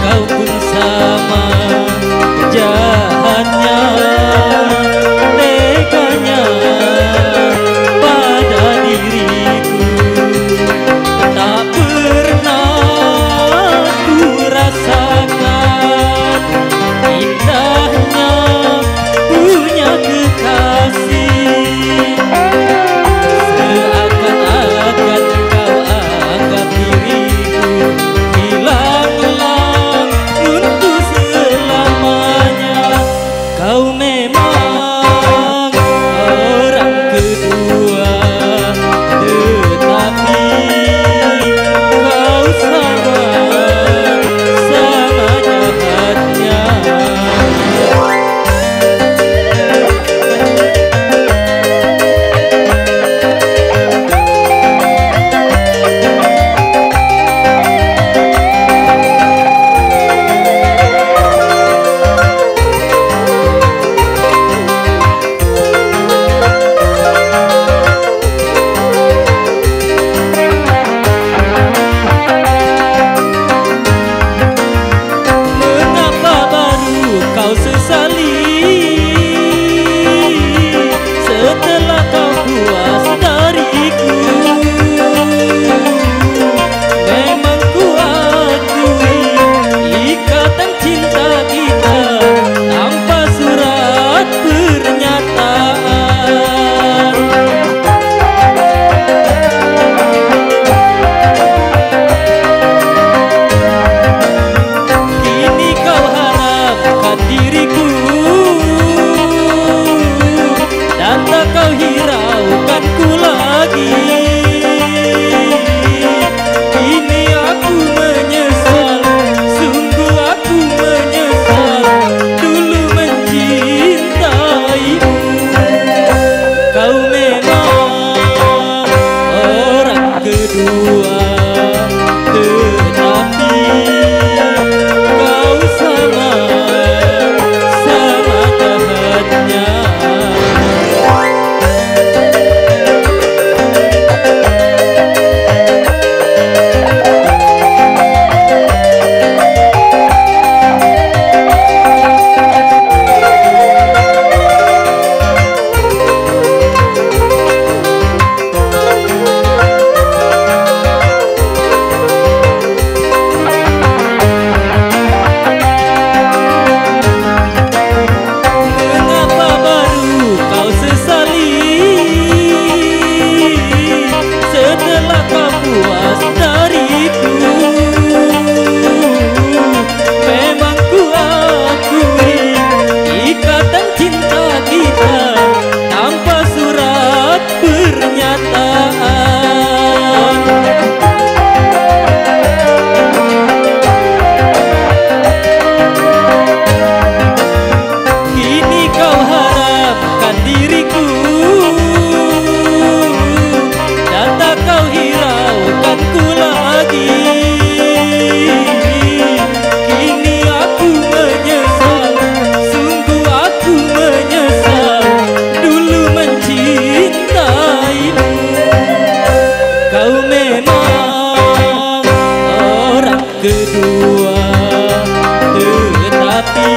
kau pun sama jahatnya, teganya pada diriku. Tak pernah ku rasakan indahnya punya kekasih. Seakan-akan kau anggap diriku hilanglah untuk selamanya. Kau memang orang kedua, tetapi kau sama jahatnya. Kau sesali setelah kau puas dariku. Memang ku akui ikatan cinta kita tanpa surat pernyataan. Kini kau harapkan diriku dan tak kau hiraukan ku lagi. Kini aku menyesal, sungguh aku menyesal dulu mencintaimu. Kau memang orang kedua, tetapi kau sama jahatnya. Kau memang orang kedua, tetapi